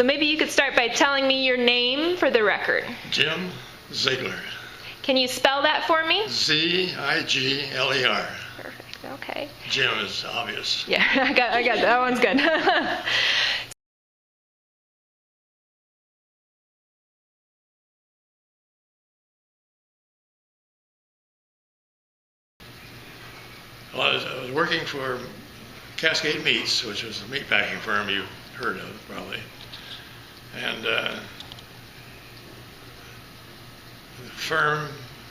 So maybe you could start by telling me your name for the record. Jim Zigler. Can you spell that for me? Z-I-G-L-E-R. Perfect. Okay. Jim is obvious. Yeah, I got that one's good. Well, I was working for Cascade Meats, which was a meat packing firm you've heard of probably. And the firm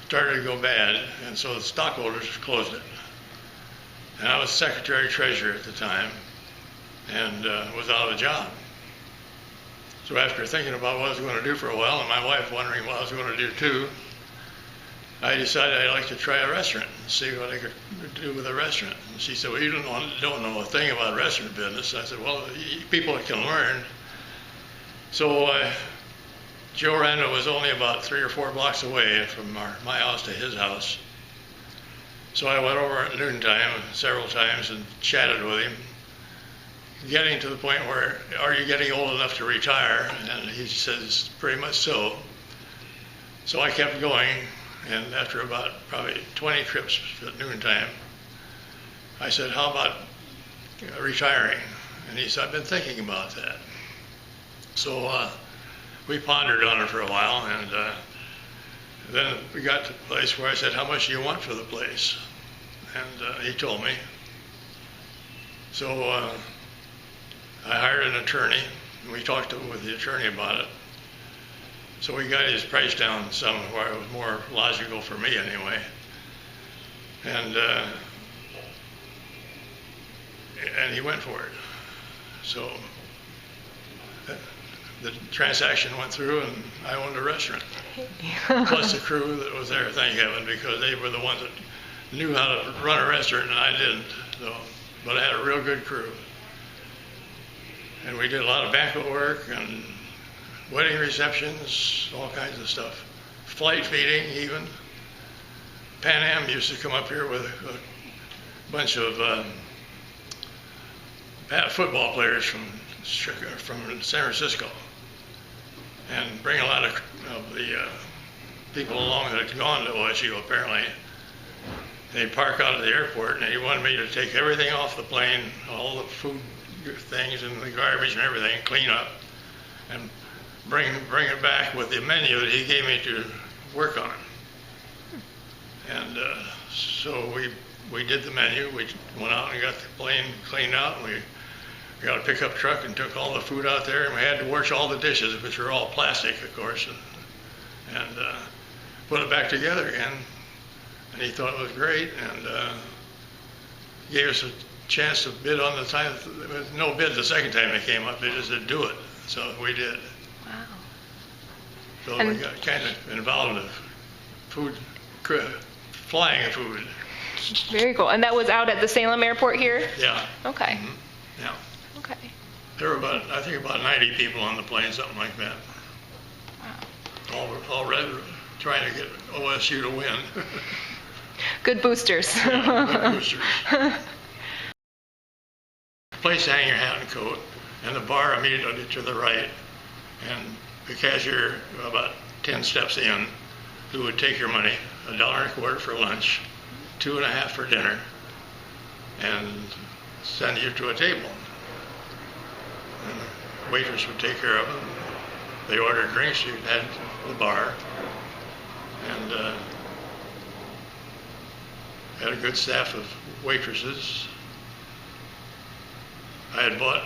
started to go bad, and so the stockholders closed it. And I was secretary-treasurer at the time and was out of a job. So after thinking about what I was going to do for a while, and my wife wondering what I was going to do too, I decided I'd like to try a restaurant and see what I could do with a restaurant. And she said, well, you don't know a thing about restaurant business. I said, well, people can learn. So Joe Randall was only about 3 or 4 blocks away from my house to his house. So I went over at noontime several times and chatted with him, getting to the point where, are you getting old enough to retire? And he says, pretty much so. So I kept going. And after about probably 20 trips at noontime, I said, how about retiring? And he said, I've been thinking about that. So we pondered on it for a while, and then we got to the place where I said, how much do you want for the place? And he told me. So I hired an attorney, and we talked with the attorney about it. So we got his price down some where it was more logical for me anyway. And he went for it. So the transaction went through, and I owned a restaurant. Plus the crew that was there, thank heaven, because they were the ones that knew how to run a restaurant, and I didn't. So, but I had a real good crew. And we did a lot of banquet work and wedding receptions, all kinds of stuff. Flight feeding, even. Pan Am used to come up here with a bunch of football players from San Francisco, and bring a lot of the people along that had gone to OSU apparently. They'd park out at the airport, and he wanted me to take everything off the plane, all the food things and the garbage and everything, clean up, and bring it back with the menu that he gave me to work on. And so we did the menu. We went out and got the plane cleaned out. And we got a pickup truck and took all the food out there, and we had to wash all the dishes, which were all plastic, of course, and put it back together again. And he thought it was great, and gave us a chance to bid on the time. There was no bid the second time they came up. They just said, do it. So we did. Wow. So we got kind of involved in food, flying food. Very cool. And that was out at the Salem airport here? Yeah. Okay. Mm-hmm. Yeah. Okay. There were I think about 90 people on the plane, something like that. Wow. All trying to get OSU to win. Good boosters. Yeah, good boosters. Place to hang your hat and coat, and the bar immediately to the right, and the cashier about 10 steps in, who would take your money, $1.25 for lunch, $2.50 for dinner, and send you to a table. And the waitress would take care of them. They ordered drinks, you'd head to the bar, and had a good staff of waitresses. I had bought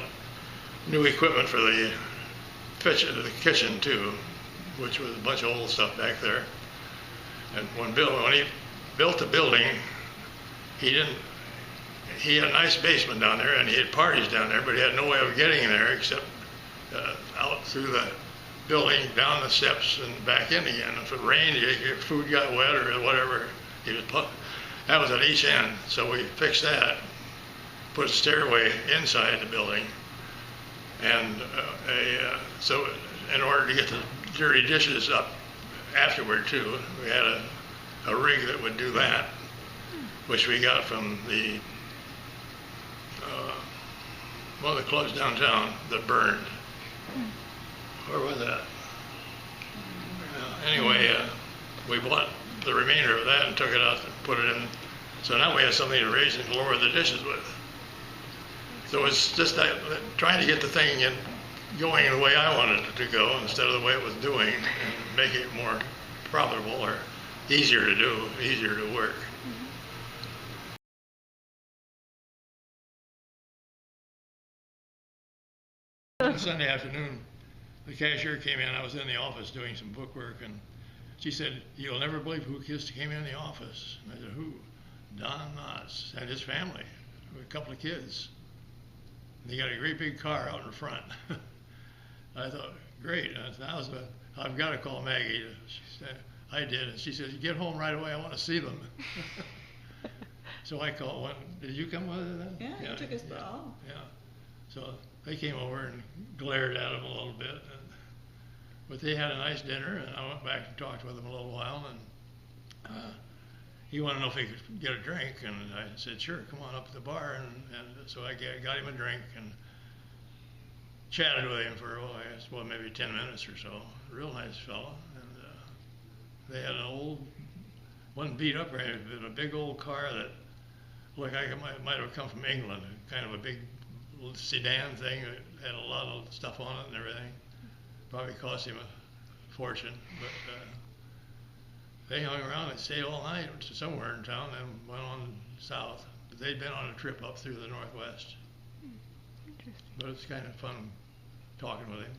new equipment for the kitchen too, which was a bunch of old stuff back there. And when he built the building, he had a nice basement down there, and he had parties down there, but he had no way of getting there except out through the building, down the steps, and back in again. If it rained, your food got wet or whatever, that was at each end. So we fixed that, put a stairway inside the building, and so in order to get the dirty dishes up afterward too, we had a rig that would do that, which we got from the one of the clubs downtown that burned. Where was that? Anyway, we bought the remainder of that and took it out and put it in. So now we have something to raise and lower the dishes with. So it's just that, trying to get the thing going the way I wanted it to go instead of the way it was doing, and make it more profitable or easier to do, easier to work. One Sunday afternoon, the cashier came in. I was in the office doing some bookwork, and she said, "You'll never believe who just came in the office." And I said, "Who?" "Don Knotts and his family, with a couple of kids. They got a great big car out in front." I thought, great. I said, I've got to call Maggie. She said, I did. And she said, "Get home right away. I want to see them." So I called one. Did you come with her then? Yeah, you took us all. Yeah. So they came over and glared at him a little bit. But they had a nice dinner, and I went back and talked with him a little while. And he wanted to know if he could get a drink. And I said, "Sure, come on up to the bar." And so I got him a drink and chatted with him for, maybe 10 minutes or so. Real nice fellow. And they had an old, one beat up, a big old car that looked like it might have come from England, kind of a big sedan thing that had a lot of stuff on it and everything. Probably cost him a fortune, but they hung around and stayed all night somewhere in town and went on south. But they'd been on a trip up through the Northwest. But it's kind of fun talking with him.